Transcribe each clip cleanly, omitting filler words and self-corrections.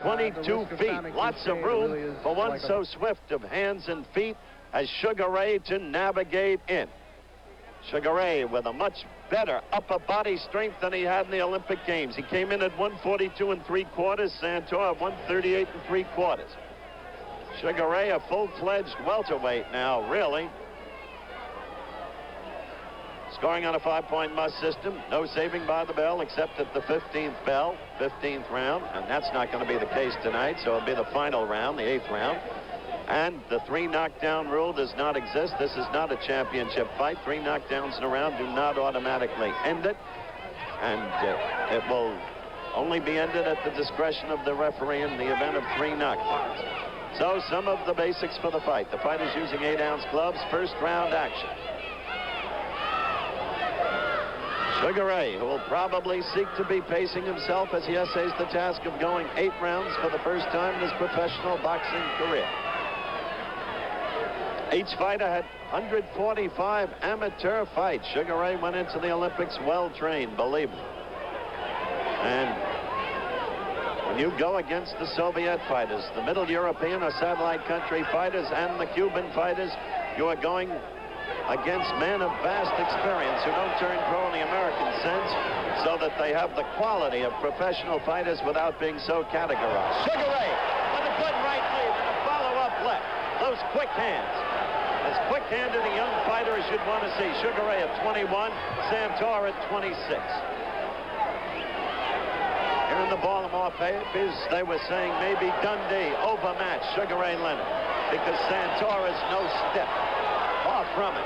22 feet. Lots of room for one so swift of hands and feet as Sugar Ray to navigate in. Sugar Ray with a much better upper body strength than he had in the Olympic Games. He came in at 142 3/4. Santore at 138 3/4. Sugar Ray, a full-fledged welterweight now, really. Scoring on a 5-point must system. No saving by the bell except at the 15th bell, 15th round. And that's not going to be the case tonight, so it'll be the final round, the 8th round. And the 3 knockdown rule does not exist. This is not a championship fight. 3 knockdowns in a round do not automatically end it. And it will only be ended at the discretion of the referee in the event of 3 knockdowns. So some of the basics for the fight. The fight is using 8-ounce gloves. First round action. Sugar Ray, who will probably seek to be pacing himself as he essays the task of going 8 rounds for the first time in his professional boxing career. Each fighter had 145 amateur fights. Sugar Ray went into the Olympics well-trained, believe me. And when you go against the Soviet fighters, the Middle European or satellite country fighters, and the Cuban fighters, you are going against men of vast experience who don't turn pro in the American sense, so that they have the quality of professional fighters without being so categorized. Sugar Ray with a good right lead and a follow-up left. Those quick hands. As quick-handed a young fighter as you'd want to see. Sugar Ray at 21, Santore at 26. Here in the Baltimore papers, they were saying maybe Dundee overmatched Sugar Ray Leonard because Santore is no step. Far from it.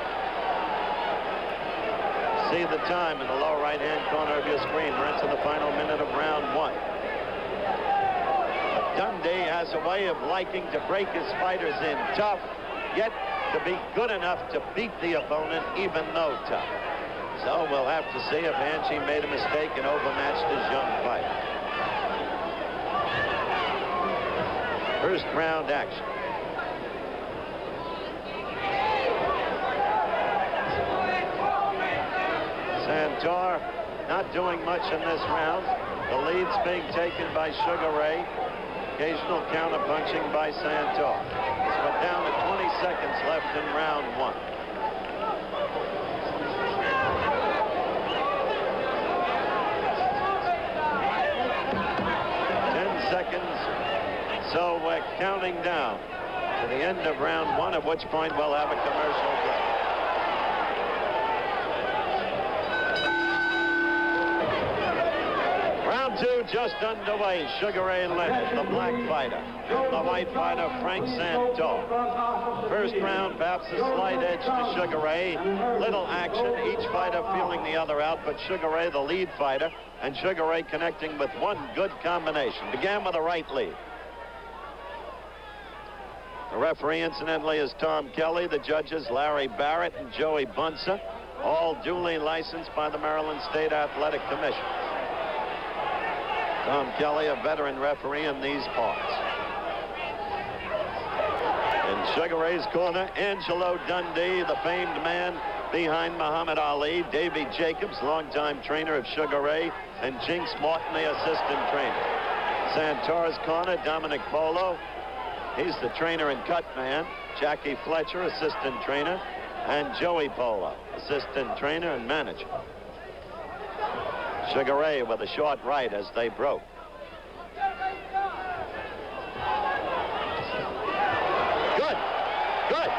See the time in the lower right-hand corner of your screen. We're into the final minute of round 1. But Dundee has a way of liking to break his fighters in tough, yet to be good enough to beat the opponent even though tough. So we'll have to see if Angie made a mistake and overmatched his young fighter. First round action. Santore not doing much in this round. The lead's being taken by Sugar Ray. Occasional counter-punching by Santore. So we're down to 20 seconds left in round 1. So we're counting down to the end of round 1, at which point we'll have a commercial break. Round 2 just underway. Sugar Ray Leonard, the black fighter, the white fighter, Frank Santore. First round, perhaps a slight edge to Sugar Ray. Little action, each fighter feeling the other out, but Sugar Ray, the lead fighter, and Sugar Ray connecting with one good combination. Began with a right lead. The referee, incidentally, is Tom Kelly. The judges, Larry Barrett and Joey Bunsa, all duly licensed by the Maryland State Athletic Commission. Tom Kelly, a veteran referee in these parts. In Sugar Ray's corner, Angelo Dundee, the famed man behind Muhammad Ali. Davy Jacobs, longtime trainer of Sugar Ray, and Jinx Morton, the assistant trainer. Santore's corner, Dominic Polo. He's the trainer and cut man. Jackie Fletcher, assistant trainer, and Joey Polo, assistant trainer and manager. Sugar Ray with a short right as they broke. Good. Good.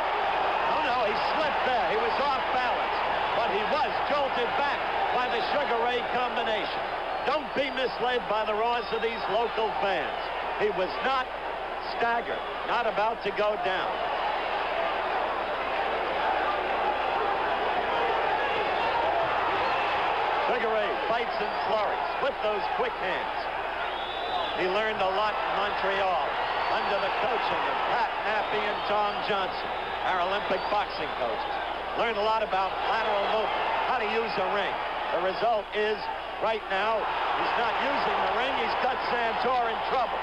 Oh, no, he slipped there. He was off balance. But he was jolted back by the Sugar Ray combination. Don't be misled by the roars of these local fans. He was not staggered, not about to go down. Sugar Ray fights and flurries with those quick hands. He learned a lot in Montreal under the coaching of Pat Nappy and Tom Johnson, our Olympic boxing coaches. Learned a lot about lateral movement, how to use a ring. The result is, right now, he's not using the ring. He's got Santore in trouble.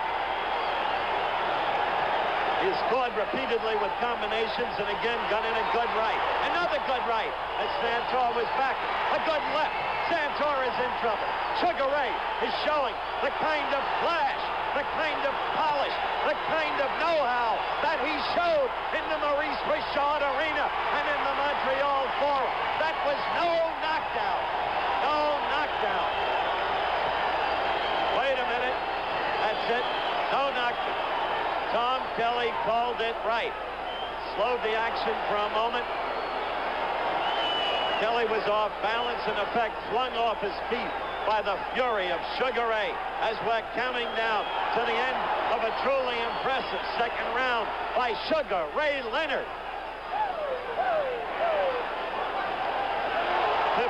He scored repeatedly with combinations and again got in a good right. Another good right as Santore was back. A good left. Santore is in trouble. Sugar Ray is showing the kind of flash the kind of polish, the kind of know-how that he showed in the Maurice Richard Arena and in the Montreal Forum. That was no knockdown. No knockdown. Wait a minute. That's it. No knockdown. Tom Kelly called it right. Slowed the action for a moment. Kelly was off balance, in effect flung off his feet by the fury of Sugar Ray as we're counting down to the end of a truly impressive second round by Sugar Ray Leonard. 15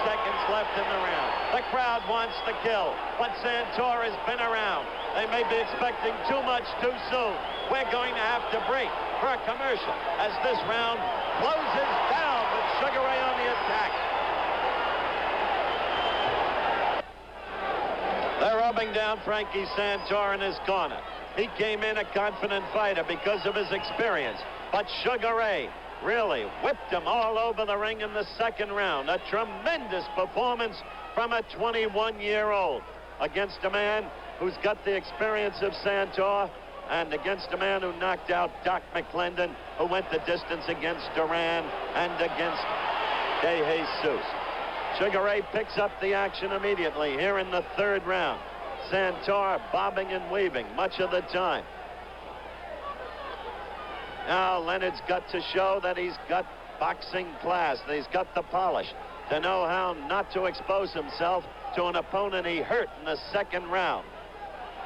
seconds left in the round. The crowd wants the kill, but Santore has been around. They may be expecting too much too soon. We're going to have to break for a commercial as this round closes down with Sugar Ray on the attack. They're rubbing down Frankie Santore in his corner. He came in a confident fighter because of his experience, but Sugar Ray really whipped him all over the ring in the second round. A tremendous performance from a 21-year-old against a man who's got the experience of Santore and against a man who knocked out Doc McClendon, who went the distance against Duran and against De Jesus. Sugar Ray picks up the action immediately here in the third round. Santore bobbing and weaving much of the time. Now Leonard's got to show that he's got boxing class, that he's got the polish to know how not to expose himself to an opponent he hurt in the second round.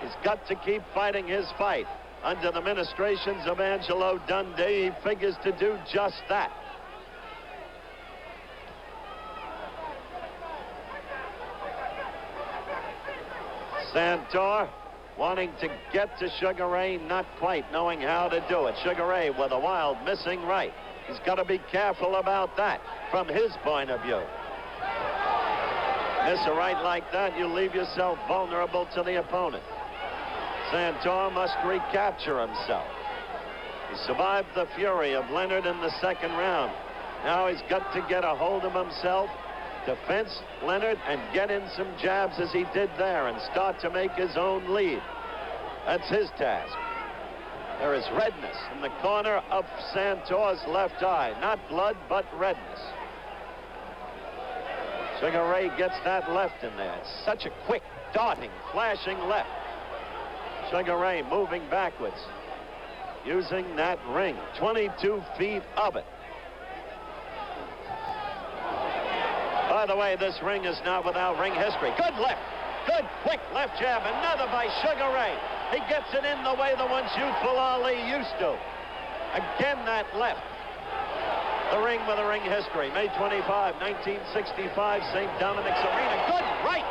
He's got to keep fighting his fight. Under the ministrations of Angelo Dundee, he figures to do just that. Santore wanting to get to Sugar Ray, not quite knowing how to do it. Sugar Ray with a wild missing right. He's got to be careful about that from his point of view. Miss a right like that, you leave yourself vulnerable to the opponent. Santore must recapture himself. He survived the fury of Leonard in the second round. Now he's got to get a hold of himself, defense Leonard, and get in some jabs as he did there and start to make his own lead. That's his task. There is redness in the corner of Santore's left eye. Not blood, but redness. Sugar Ray gets that left in there. It's such a quick, darting, flashing left. Sugar Ray moving backwards, using that ring, 22 feet of it. By the way, this ring is not without ring history. Good left, good quick left jab, another by Sugar Ray. He gets it in the way the once youthful Ali used to. Again, that left. The ring with a ring history, May 25, 1965, St. Dominic's Arena. Good right,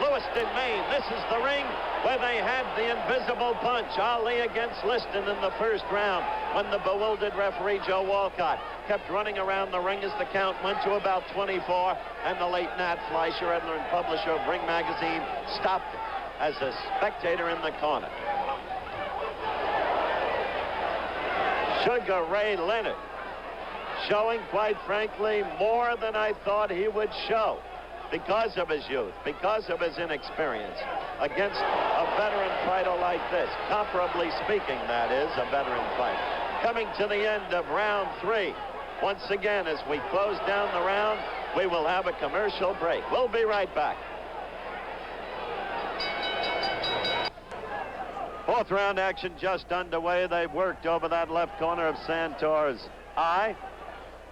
Lewiston, Maine. This is the ring where they had the invisible punch. Ali against Liston in the first round when the bewildered referee Joe Walcott kept running around the ring as the count went to about 24, and the late Nat Fleischer, editor and publisher of Ring Magazine, stopped it as a spectator in the corner. Sugar Ray Leonard showing, quite frankly, more than I thought he would show because of his youth, because of his inexperience against a veteran fighter like this. Comparably speaking, that is, a veteran fight. Coming to the end of round 3. Once again, as we close down the round, we will have a commercial break. We'll be right back. Fourth round action just underway. They've worked over that left corner of Santore's eye.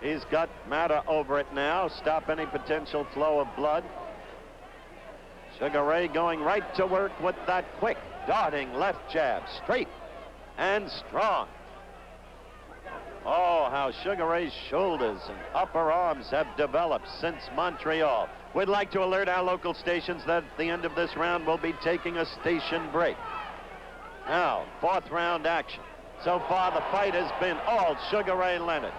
He's got matter over it now. Stop any potential flow of blood. Sugar Ray going right to work with that quick, darting left jab. Straight and strong. Oh, how Sugar Ray's shoulders and upper arms have developed since Montreal. We'd like to alert our local stations that at the end of this round we'll be taking a station break. Now, fourth round action. So far, the fight has been all Sugar Ray Leonard.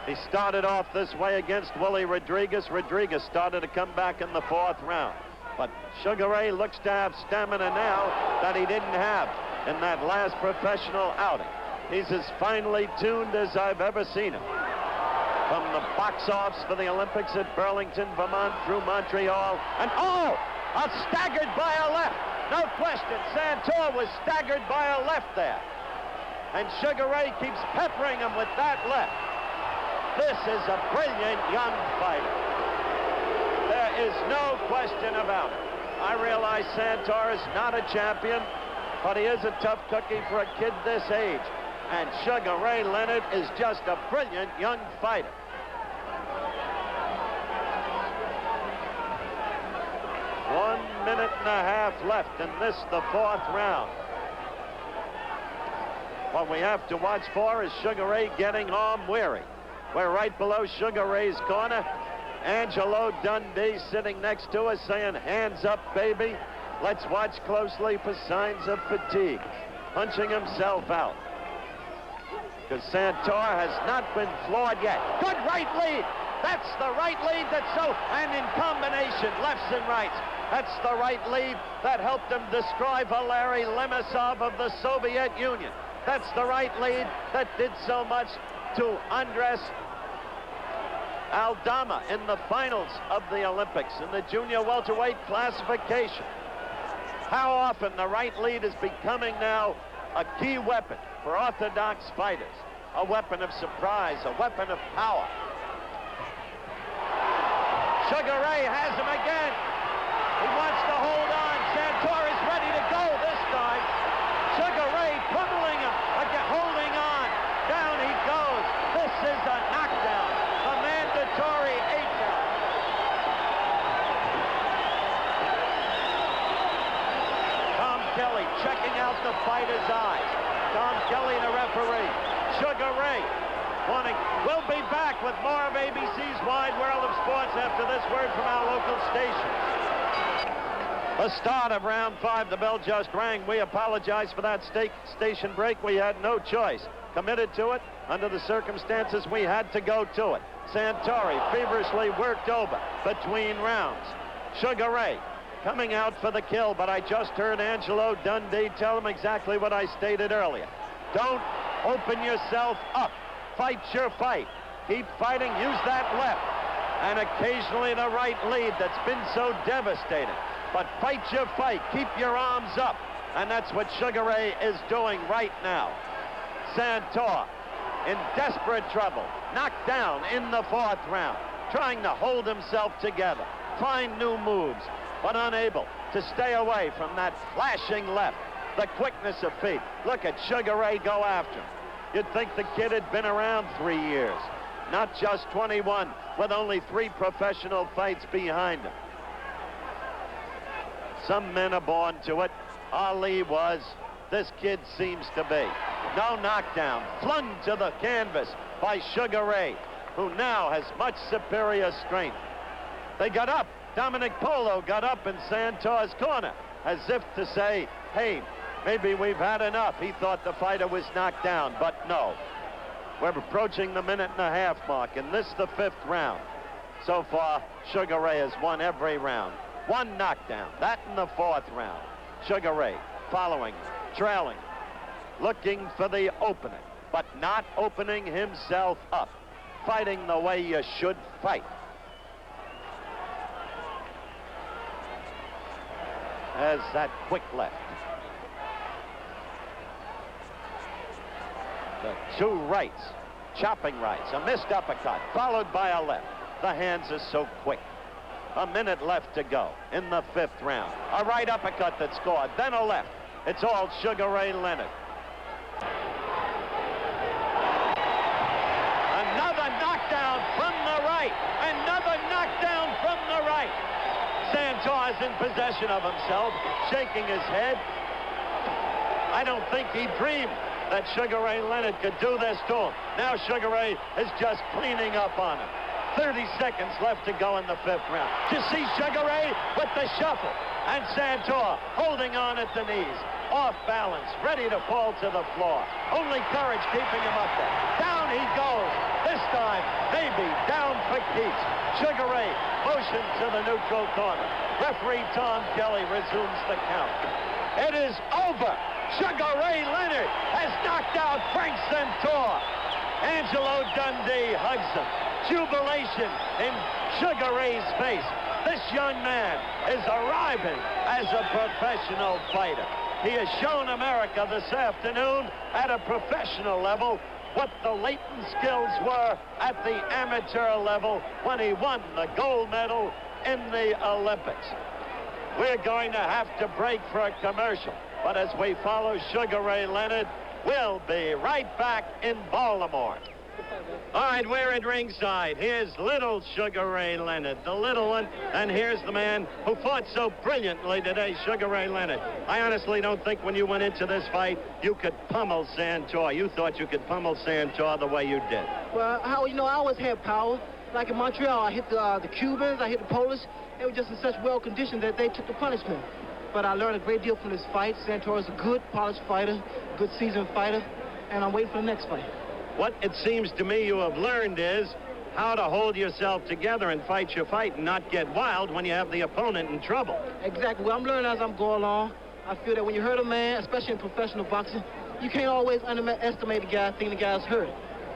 He started off this way against Willie Rodriguez. Rodriguez started to come back in the fourth round. But Sugar Ray looks to have stamina now that he didn't have in that last professional outing. He's as finely tuned as I've ever seen him. From the box offs for the Olympics at Burlington, Vermont, through Montreal. And oh, staggered by a left. No question, Santore was staggered by a left there. And Sugar Ray keeps peppering him with that left. This is a brilliant young fighter. There is no question about it. I realize Santore is not a champion, but he is a tough cookie for a kid this age. And Sugar Ray Leonard is just a brilliant young fighter. One minute and a half left in this, the fourth round. What we have to watch for is Sugar Ray getting arm weary. We're right below Sugar Ray's corner. Angelo Dundee sitting next to us saying, hands up, baby. Let's watch closely for signs of fatigue. Punching himself out. Because Santore has not been floored yet. Good right lead. That's the right lead that's so, and in combination, lefts and rights. That's the right lead that helped him destroy Valery Lemesov of the Soviet Union. That's the right lead that did so much to Andres Aldama in the finals of the Olympics in the junior welterweight classification. How often the right lead is becoming now a key weapon for orthodox fighters. A weapon of surprise, a weapon of power. Sugar Ray has him again. He wants to hold on. Santore is ready to go this time. Sugar Ray pummeling him, again, holding on. Down he goes. This is a knockdown, a mandatory 8 count. Tom Kelly checking out the fighter's eyes. Tom Kelly, the referee. Sugar Ray wanting. We'll be back with more of ABC's Wide World of Sports after this word from our local stations. The start of round 5, the bell just rang. We apologize for that station break. We had no choice. Committed to it. Under the circumstances, we had to go to it. Santore feverishly worked over between rounds. Sugar Ray coming out for the kill, but I just heard Angelo Dundee tell him exactly what I stated earlier. Don't open yourself up. Fight your fight. Keep fighting. Use that left. And occasionally the right lead that's been so devastating. But fight your fight. Keep your arms up. And that's what Sugar Ray is doing right now. Santore in desperate trouble. Knocked down in the fourth round. Trying to hold himself together. Find new moves. But unable to stay away from that flashing left. The quickness of feet. Look at Sugar Ray go after him. You'd think the kid had been around 3 years. Not just 21, with only 3 professional fights behind him. Some men are born to it. Ali was. This kid seems to be. No knockdown. Flung to the canvas by Sugar Ray, who now has much superior strength. They got up. Dominic Polo got up in Santore's corner, as if to say, hey, maybe we've had enough. He thought the fighter was knocked down, but no. We're approaching the minute and a half mark, and this the 5th round. So far, Sugar Ray has won every round. 1 knockdown, that in the 4th round. Sugar Ray following, trailing, looking for the opening, but not opening himself up. Fighting the way you should fight. As that quick left. The 2 rights, chopping rights, a missed uppercut, followed by a left. The hands are so quick. A minute left to go in the 5th round. A right uppercut that scored, then a left. It's all Sugar Ray Leonard. Another knockdown from the right. Another knockdown from the right. Santore's in possession of himself, shaking his head. I don't think he dreamed that Sugar Ray Leonard could do this to him. Now Sugar Ray is just cleaning up on him. 30 seconds left to go in the 5th round. You see Sugar Ray with the shuffle. And Santore holding on at the knees. Off balance, ready to fall to the floor. Only courage keeping him up there. Down he goes. This time, maybe down for keeps. Sugar Ray motions to the neutral corner. Referee Tom Kelly resumes the count. It is over. Sugar Ray Leonard has knocked out Frank Santore. Angelo Dundee hugs him. Jubilation in Sugar Ray's face. This young man is arriving as a professional fighter. He has shown America this afternoon at a professional level what the latent skills were at the amateur level when he won the gold medal in the Olympics. We're going to have to break for a commercial, but as we follow Sugar Ray Leonard, we'll be right back in Baltimore. All right, we're at ringside. Here's little Sugar Ray Leonard, the little one, and here's the man who fought so brilliantly today, Sugar Ray Leonard. I honestly don't think when you went into this fight, you could pummel Santore. You thought you could pummel Santore the way you did. Well, Howard, you know, I always had power. Like in Montreal, I hit the Cubans, I hit the Polish. They were just in such well conditioned that they took the punishment. But I learned a great deal from this fight. Santore is a good, polished fighter, good seasoned fighter, and I'm waiting for the next fight. What it seems to me you have learned is how to hold yourself together and fight your fight and not get wild when you have the opponent in trouble. Exactly. Well, I'm learning as I'm going along. I feel that when you hurt a man, especially in professional boxing, you can't always underestimate the guy, thinking the guy's hurt.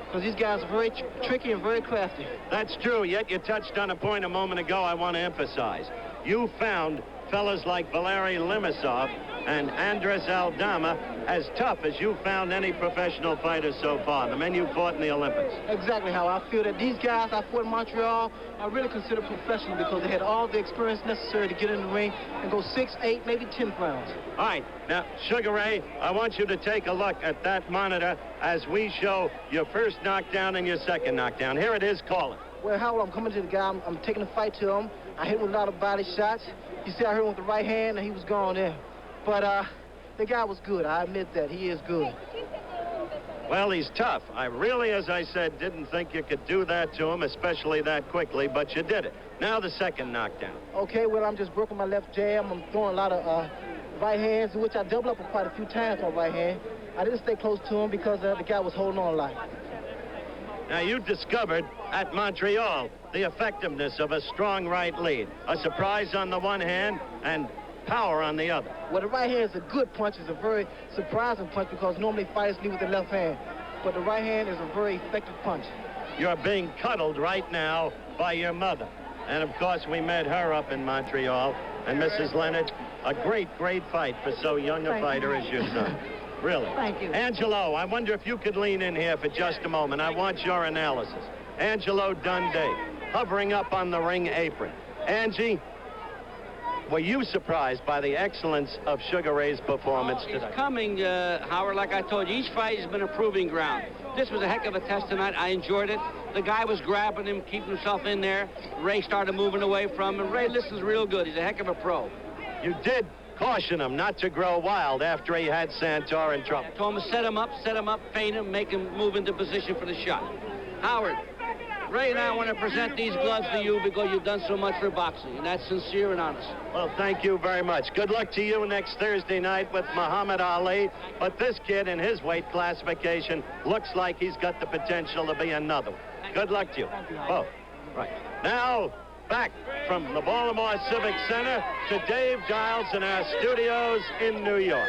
Because these guys are very tricky and very crafty. That's true, yet you touched on a point a moment ago I want to emphasize. You found fellas like Valery Limasov and Andres Aldama as tough as you found any professional fighter so far, the men you fought in the Olympics. Exactly how I feel that these guys I fought in Montreal are really considered professional because they had all the experience necessary to get in the ring and go 6, 8, maybe 10 rounds. All right, now, Sugar Ray, I want you to take a look at that monitor as we show your first knockdown and your second knockdown. Here it is, call it. Well, Howard, I'm coming to the guy. I'm taking the fight to him. I hit him with a lot of body shots. You see, I hit him with the right hand, and he was gone there. But the guy was good. I admit that. He is good. Well, he's tough. I really, as I said, didn't think you could do that to him, especially that quickly, but you did it. Now the second knockdown. Okay, well, I'm just working my left jab. I'm throwing a lot of right hands, which I doubled up quite a few times on right hand. I didn't stay close to him because the guy was holding on a lot. Now, you discovered at Montreal the effectiveness of a strong right lead. A surprise on the one hand and power on the other. Well, the right hand is a good punch. It's a very surprising punch because normally fighters lead with the left hand. But the right hand is a very effective punch. You're being cuddled right now by your mother. And, of course, we met her up in Montreal. And, Mrs. Leonard, a great, great fight for so young a fighter as your son. Really. Thank you. Angelo, I wonder if you could lean in here for just a moment. I want your analysis. Angelo Dundee, hovering up on the ring apron. Angie, were you surprised by the excellence of Sugar Ray's performance today? It's coming, Howard, like I told you. Each fight has been a proving ground. This was a heck of a test tonight. I enjoyed it. The guy was grabbing him, keeping himself in there. Ray started moving away from him. Ray listens real good. He's a heck of a pro. You did caution him not to grow wild after he had Santore in trouble. I told him to set him up, feint him, make him move into position for the shot. Howard, Ray and I want to present these gloves to you because you've done so much for boxing, and that's sincere and honest. Well, thank you very much. Good luck to you next Thursday night with Muhammad Ali. But this kid in his weight classification looks like he's got the potential to be another one. Good luck to you. Oh, right. Now, back from the Baltimore Civic Center to Dave Giles in our studios in New York.